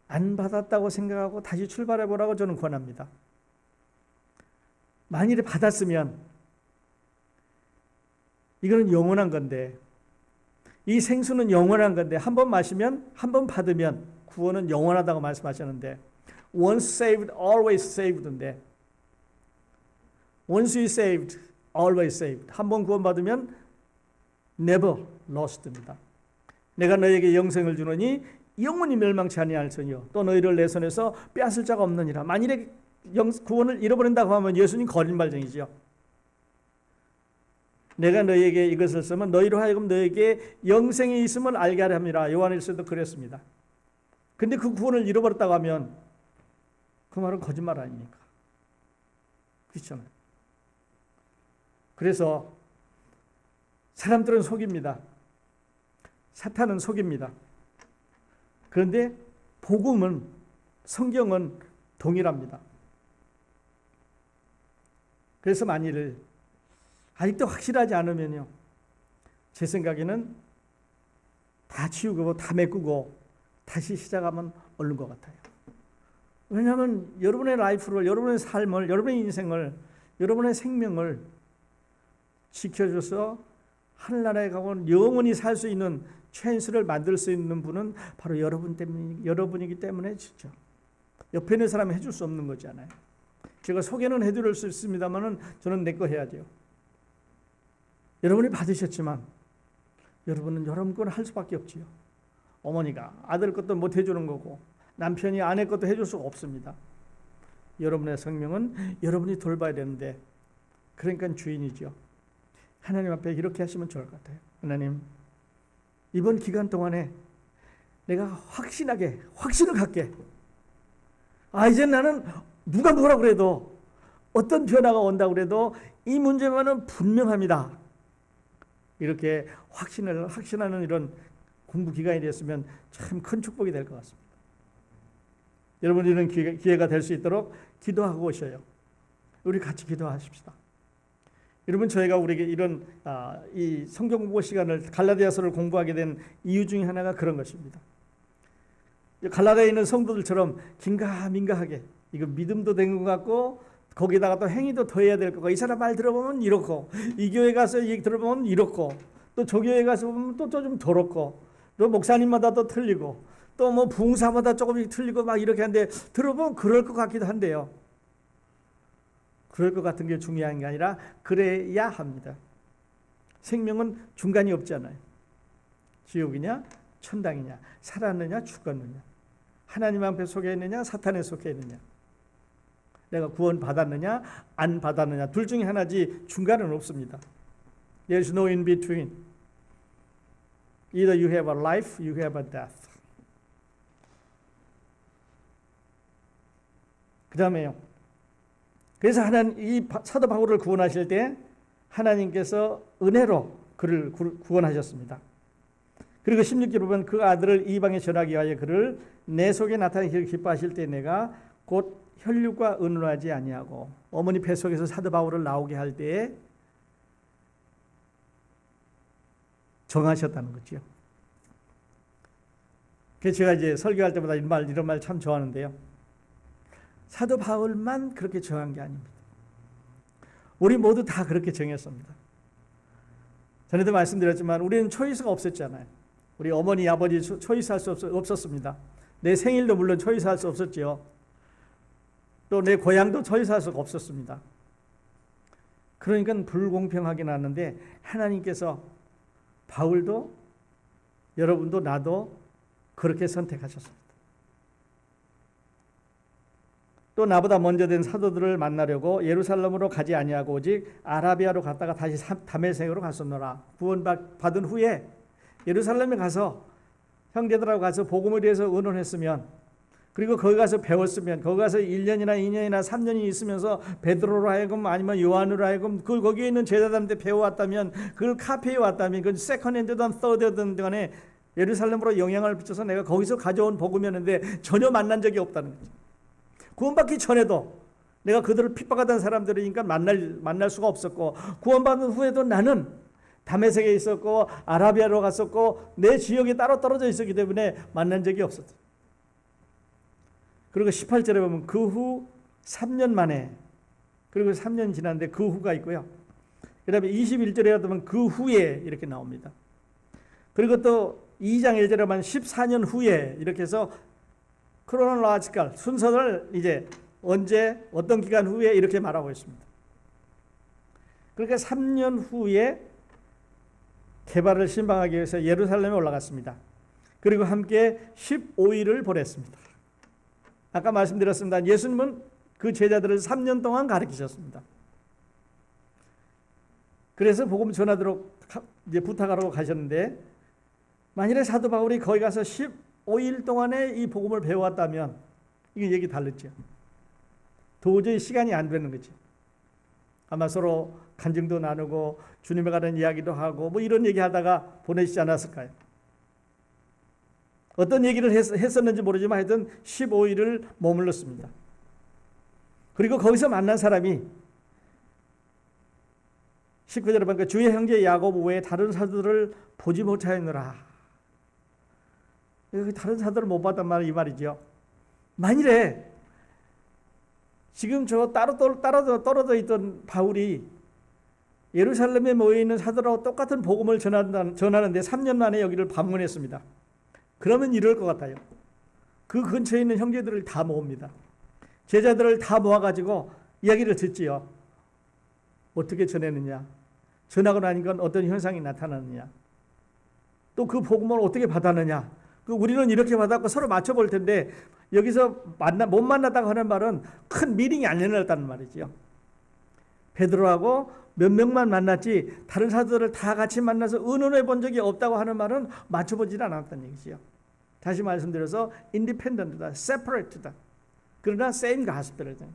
안 받았다고 생각하고 다시 출발해 보라고 저는 권합니다. 만일에 받았으면 이거는 영원한 건데 이 생수는 영원한 건데 한 번 마시면 한 번 받으면 구원은 영원하다고 말씀하셨는데 once saved always saved인데 once you saved always saved 한 번 구원받으면 never lost입니다. 내가 너에게 영생을 주노니 영원히 멸망치 아니할지니요 또 너희를 내 손에서 빼앗을 자가 없느니라. 만일에 구원을 잃어버린다고 하면 예수님 거짓말쟁이지요. 내가 너희에게 이것을 쓰면 너희로 하여금 너희에게 영생이 있음을 알게 하려 함이라. 요한일서도 그랬습니다. 근데 그 구원을 잃어버렸다고 하면 그 말은 거짓말 아닙니까? 그렇잖아요. 그래서 사람들은 속입니다. 사탄은 속입니다. 그런데 복음은, 성경은 동일합니다. 그래서 만일 아직도 확실하지 않으면요, 제 생각에는 다 치우고 다 메꾸고 다시 시작하면 옳은 것 같아요. 왜냐하면 여러분의 라이프를, 여러분의 삶을, 여러분의 인생을, 여러분의 생명을 지켜줘서 하늘나라에 가고 영원히 살 수 있는 찬스를 만들 수 있는 분은 바로 여러분이기 때문에 진짜 옆에 있는 사람이 해줄 수 없는 거잖아요. 제가 소개는 해드릴 수 있습니다만은 저는 내 거 해야죠. 여러분이 받으셨지만 여러분은 여러분 걸 할 수밖에 없지요. 어머니가 아들 것도 못 해주는 거고 남편이 아내 것도 해줄 수가 없습니다. 여러분의 생명은 여러분이 돌봐야 되는데, 그러니까 주인이죠. 하나님 앞에 이렇게 하시면 좋을 것 같아요. 하나님, 이번 기간 동안에 내가 확신을 갖게, 이제 나는 누가 뭐라 그래도, 어떤 변화가 온다고 그래도 이 문제만은 분명합니다. 이렇게 확신하는 이런 공부 기간이 됐으면 참 큰 축복이 될 것 같습니다. 여러분, 이런 기회가 될 수 있도록 기도하고 오셔요. 우리 같이 기도하십시다. 여러분, 저희가 우리에게 이런 이 성경 공부 시간을, 갈라디아서를 공부하게 된 이유 중에 하나가 그런 것입니다. 갈라디아에 있는 성도들처럼 긴가민가하게, 이거 믿음도 된 것 같고 거기다가 또 행위도 더 해야 될 거고, 이 사람 말 들어보면 이렇고, 이 교회 가서 얘기 들어보면 이렇고, 또 저 교회 가서 보면 또 좀 더럽고, 또 목사님마다 또 틀리고, 또 뭐 부흥사마다 조금씩 틀리고 막 이렇게 하는데, 들어보면 그럴 것 같기도 한데요. 그럴 것 같은 게 중요한 게 아니라 그래야 합니다. 생명은 중간이 없잖아요. 지옥이냐 천당이냐, 살았느냐 죽었느냐, 하나님 앞에 속해 있느냐 사탄에 속해 있느냐, 내가 구원 받았느냐 안 받았느냐, 둘 중에 하나지 중간은 없습니다. There's no in between. Either you have a life, you have a death. 그 다음에요, 그래서 이 사도 바울을 구원하실 때 하나님께서 은혜로 그를 구원하셨습니다. 그리고 16절 보면 그 아들을 이방에 전하기 위하여 그를 내 속에 나타내기를 기뻐하실 때 내가 곧 혈육과 의논하지 아니하고, 어머니 뱃속에서 사도 바울을 나오게 할 때에 정하셨다는 거죠. 그래서 제가 이제 설교할 때마다 이런 말 참 좋아하는데요. 사도 바울만 그렇게 정한 게 아닙니다. 우리 모두 다 그렇게 정했습니다. 전에도 말씀드렸지만 우리는 초이스가 없었잖아요. 우리 어머니 아버지 초이스할 수 없었습니다. 내 생일도 물론 초이스할 수 없었죠. 또 내 고향도 초이스할 수가 없었습니다. 그러니까 불공평하긴 하는데 하나님께서 바울도 여러분도 나도 그렇게 선택하셨습니다. 또 나보다 먼저 된 사도들을 만나려고 예루살렘으로 가지 아니하고 오직 아라비아로 갔다가 다시 다메섹으로 갔었노라. 구원받은 후에 예루살렘에 가서 형제들하고 가서 복음에 대해서 의논했으면, 그리고 거기 가서 배웠으면, 거기 가서 1년이나 2년이나 3년이 있으면서 베드로로 하여금 아니면 요한으로 하여금 거기에 있는 제자들한테 배워왔다면, 그걸 카피해 왔다면, 그 세컨핸드든 서드든 간에 예루살렘으로 영향을 미쳐서 내가 거기서 가져온 복음이었는데 전혀 만난 적이 없다는 거죠. 구원받기 전에도 내가 그들을 핍박하던 사람들이니까 만날 수가 없었고, 구원받은 후에도 나는 다메섹에 있었고 아라비아로 갔었고 내 지역에 따로 떨어져 있었기 때문에 만난 적이 없었어요. 그리고 18절에 보면 그 후 3년 만에, 그리고 3년 지났는데 그 후가 있고요. 그 다음에 21절에 보면 그 후에 이렇게 나옵니다. 그리고 또 2장 1절에 보면 14년 후에 이렇게 해서 크로놀로지컬 순서를 이제 언제 어떤 기간 후에 이렇게 말하고 있습니다. 그러니까 3년 후에 개발을 신방하기 위해서 예루살렘에 올라갔습니다. 그리고 함께 15일을 보냈습니다. 아까 말씀드렸습니다. 예수님은 그 제자들을 3년 동안 가르치셨습니다. 그래서 복음 전하도록 이제 부탁하라고 가셨는데, 만일에 사도 바울이 거기 가서 15일 동안에 이 복음을 배워왔다면 이게 얘기 달랐죠. 도저히 시간이 안 되는 거지. 아마 서로 간증도 나누고 주님에 관한 이야기도 하고 뭐 이런 얘기하다가 보내시지 않았을까요? 어떤 얘기를 했었는지 모르지만 하여튼 15일을 머물렀습니다. 그리고 거기서 만난 사람이 19절에 보니까 주의 형제 야고보 외에 다른 사도들을 보지 못하였느라. 다른 사도를 못 봤단 말이 이 말이죠. 만일에 지금 저 떨어져 있던 바울이 예루살렘에 모여있는 사도라고 똑같은 복음을 전하는데 3년 만에 여기를 방문했습니다. 그러면 이럴 것 같아요. 그 근처에 있는 형제들을 다 모읍니다. 제자들을 다 모아가지고 이야기를 듣지요. 어떻게 전했느냐, 전하고 나니까 어떤 현상이 나타나느냐, 또 그 복음을 어떻게 받았느냐. 우리는 이렇게 받았고 서로 맞춰볼 텐데 여기서 못 만났다고 하는 말은 큰 미팅이 안 일어났다는 말이죠. 베드로하고 몇 명만 만났지 다른 사도들을 다 같이 만나서 의논해 본 적이 없다고 하는 말은 맞춰보질 않았다는 얘기죠. 다시 말씀드려서 independent다, separate다. 그러나 same gospel이다.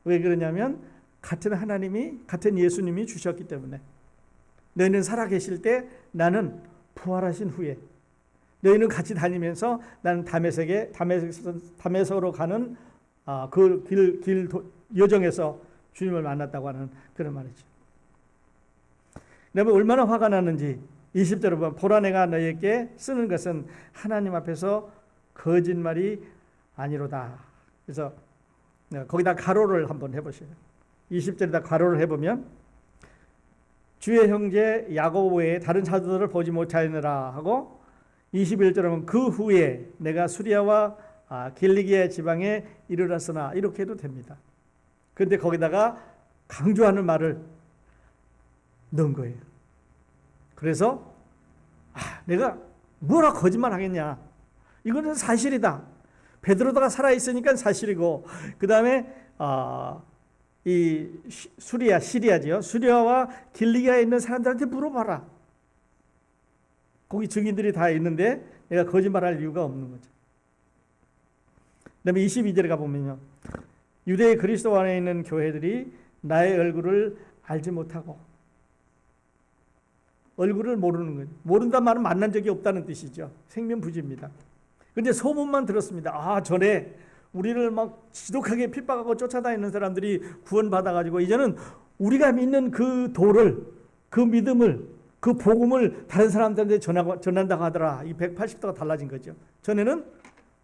왜 그러냐면 같은 하나님이, 같은 예수님이 주셨기 때문에. 너희는 살아계실 때 나는 부활하신 후에, 너희는 같이 다니면서 나는 다메섹으로 가는 그 길 여정에서 주님을 만났다고 하는 그런 말이죠. 내가 얼마나 화가 났는지 20절에 보면 보라 내가 너희에게 쓰는 것은 하나님 앞에서 거짓말이 아니로다. 그래서 거기다 가로를 한번 해보세요. 20절에다 가로를 해보면 주의 형제 야고보 외에 다른 사도들을 보지 못하느라 하고 21절에 보면 그 후에 내가 수리아와 길리기아 지방에 이르렀으나 이렇게 해도 됩니다. 그런데 거기다가 강조하는 말을 넣은 거예요. 그래서 내가 뭐라 거짓말 하겠냐. 이거는 사실이다. 베드로가 살아있으니까 사실이고, 그 다음에 이 시리아지요. 수리아와 길리기아에 있는 사람들한테 물어봐라. 거기 증인들이 다 있는데 내가 거짓말할 이유가 없는 거죠. 그다음에 22절에 가보면요. 유대의 그리스도 안에 있는 교회들이 나의 얼굴을 알지 못하고, 얼굴을 모르는 거예요. 모른다는 말은 만난 적이 없다는 뜻이죠. 생면부지입니다. 그런데 소문만 들었습니다. 전에 우리를 막 지독하게 핍박하고 쫓아다니는 사람들이 구원받아가지고 이제는 우리가 믿는 그 도를, 그 믿음을, 그 복음을 다른 사람들한테 전한다고 하더라. 이 180도가 달라진 거죠. 전에는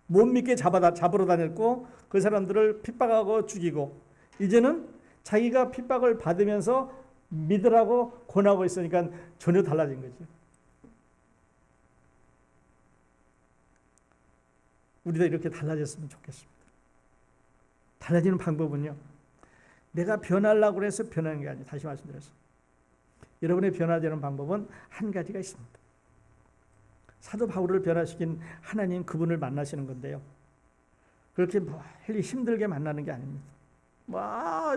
못 믿게 잡으러 다녔고 그 사람들을 핍박하고 죽이고, 이제는 자기가 핍박을 받으면서 믿으라고 권하고 있으니까 전혀 달라진 거죠. 우리도 이렇게 달라졌으면 좋겠습니다. 달라지는 방법은요, 내가 변하려고 해서 변하는 게 아니에요. 다시 말씀드렸어요. 여러분의 변화되는 방법은 한 가지가 있습니다. 사도 바울을 변화시킨 하나님, 그분을 만나시는 건데요. 그렇게 멀리 힘들게 만나는 게 아닙니다.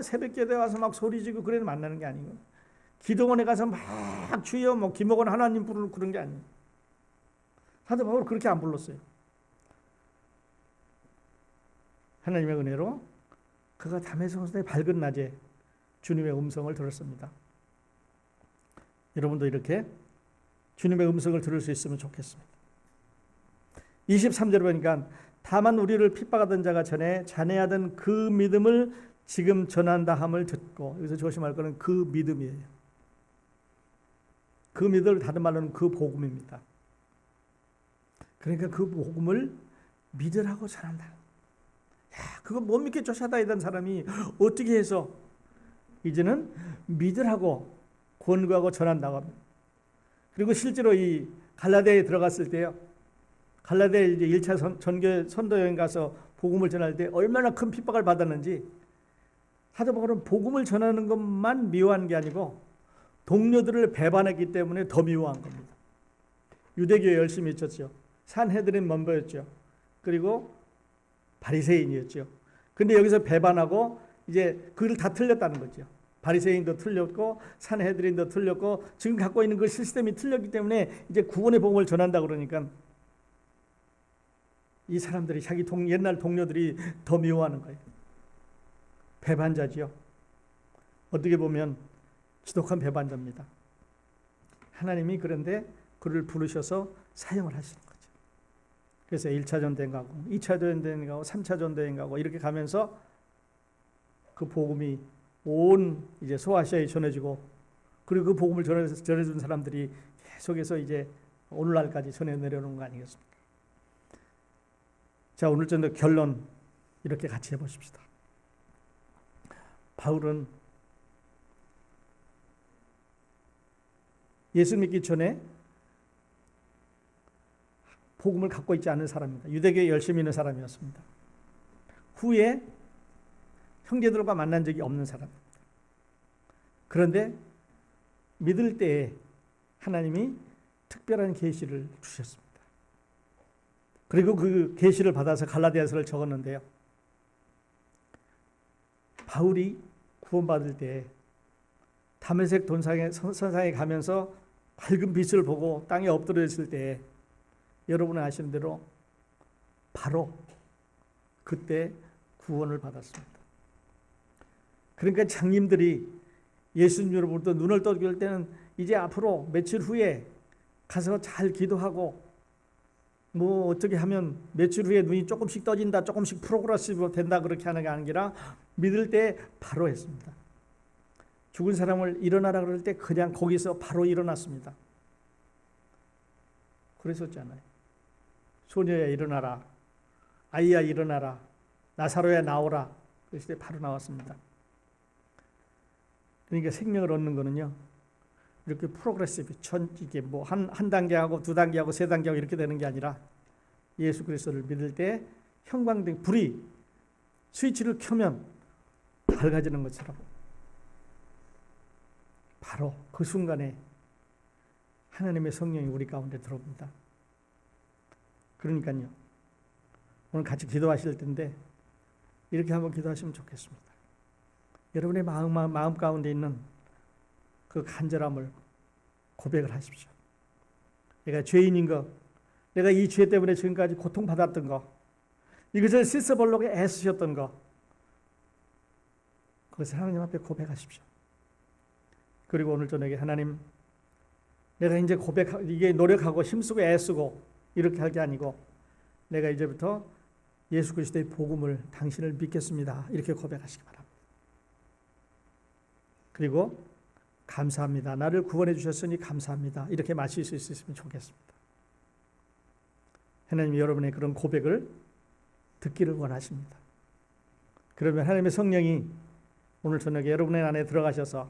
새벽기도에 와서 막 소리지고 그래서 만나는 게 아니고, 기도원에 가서 막 주여 김옥원 하나님 부르고 그런 게 아니에요. 사도 바울 그렇게 안 불렀어요. 하나님의 은혜로 그가 다메섹에서의 밝은 낮에 주님의 음성을 들었습니다. 여러분도 이렇게 주님의 음성을 들을 수 있으면 좋겠습니다. 23절에 보니까 다만 우리를 핍박하던 자가 전에 잔해하던 그 믿음을 지금 전한다 함을 듣고, 여기서 조심할 것은 그 믿음이에요. 그 믿음을 다른 말로는 그 복음입니다. 그러니까 그 복음을 믿으라고 전한다. 그거 못 믿게 쫓아다니던 사람이 어떻게 해서 이제는 믿으라고 권고하고 전한다고 합니다. 그리고 실제로 이 갈라디아에 들어갔을 때요, 갈라디아에 이제 1차 전교 선도 여행 가서 복음을 전할 때 얼마나 큰 핍박을 받았는지, 사도 바울은 복음을 전하는 것만 미워한 게 아니고 동료들을 배반했기 때문에 더 미워한 겁니다. 유대교에 열심히 있었죠. 산헤드린 멤버였죠. 그리고 바리새인이었죠. 근데 여기서 배반하고 이제 그걸 다 틀렸다는 거죠. 바리새인도 틀렸고 산헤드린도 틀렸고 지금 갖고 있는 그 시스템이 틀렸기 때문에 이제 구원의 복음을 전한다 그러니까 이 사람들이 자기 옛날 동료들이 더 미워하는 거예요. 배반자지요. 어떻게 보면 지독한 배반자입니다. 하나님이 그런데 그를 부르셔서 사용을 하시는 거죠. 그래서 1차 전도행 가고 2차 전도행 가고 3차 전도행 가고 이렇게 가면서 그 복음이 온 이제 소아시아에 전해지고 그리고 그 복음을 전해준 사람들이 계속해서 이제 오늘날까지 전해 내려오는 거 아니겠습니까? 자, 오늘 전도 결론 이렇게 같이 해보십시다. 바울은 예수 믿기 전에 복음을 갖고 있지 않은 사람입니다. 유대교에 열심히 있는 사람이었습니다. 후에 형제들과 만난 적이 없는 사람입니다. 그런데 믿을 때에 하나님이 특별한 계시를 주셨습니다. 그리고 그 계시를 받아서 갈라디아서를 적었는데요. 바울이 구원받을 때 다메섹 선상에 가면서 밝은 빛을 보고 땅에 엎드려 있을 때 여러분은 아시는 대로 바로 그때 구원을 받았습니다. 그러니까 장님들이 예수님으로부터 눈을 떠길 때는 이제 앞으로 며칠 후에 가서 잘 기도하고 뭐 어떻게 하면 며칠 후에 눈이 조금씩 떠진다, 조금씩 프로그레시브 된다 그렇게 하는 게 아니라 믿을 때 바로 했습니다. 죽은 사람을 일어나라 그럴 때 그냥 거기서 바로 일어났습니다. 그랬었잖아요. 소녀야 일어나라, 아이야 일어나라, 나사로야 나오라. 그랬을 때 바로 나왔습니다. 그러니까 생명을 얻는 거는요, 이렇게 프로그레시브, 이게 뭐 한 단계하고 두 단계하고 세 단계하고 이렇게 되는 게 아니라 예수 그리스도를 믿을 때 형광등 불이 스위치를 켜면 밝아지는 것처럼 바로 그 순간에 하나님의 성령이 우리 가운데 들어옵니다. 그러니까요, 오늘 같이 기도하실 텐데 이렇게 한번 기도하시면 좋겠습니다. 여러분의 마음 가운데 있는 그 간절함을 고백을 하십시오. 내가 죄인인 것, 내가 이 죄 때문에 지금까지 고통받았던 것, 이것을 씻어보려고 애쓰셨던 것, 그것을 하나님 앞에 고백하십시오. 그리고 오늘 저녁에 하나님, 내가 이제 이게 노력하고 힘쓰고 애쓰고 이렇게 할 게 아니고 내가 이제부터 예수 그리스도의 복음을 당신을 믿겠습니다. 이렇게 고백하시기 바랍니다. 그리고 감사합니다. 나를 구원해 주셨으니 감사합니다. 이렇게 마실 수 있으면 좋겠습니다. 하나님이 여러분의 그런 고백을 듣기를 원하십니다. 그러면 하나님의 성령이 오늘 저녁에 여러분의 안에 들어가셔서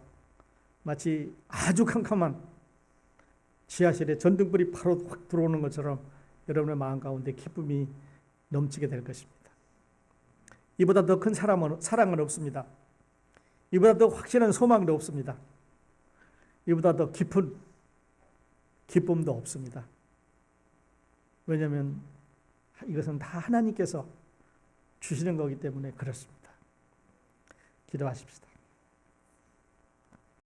마치 아주 캄캄한 지하실에 전등불이 바로 확 들어오는 것처럼 여러분의 마음 가운데 기쁨이 넘치게 될 것입니다. 이보다 더 큰 사랑은 없습니다. 이보다 더 확실한 소망도 없습니다. 이보다 더 깊은 기쁨도 없습니다. 왜냐하면 이것은 다 하나님께서 주시는 거기 때문에 그렇습니다. 기도하십시다.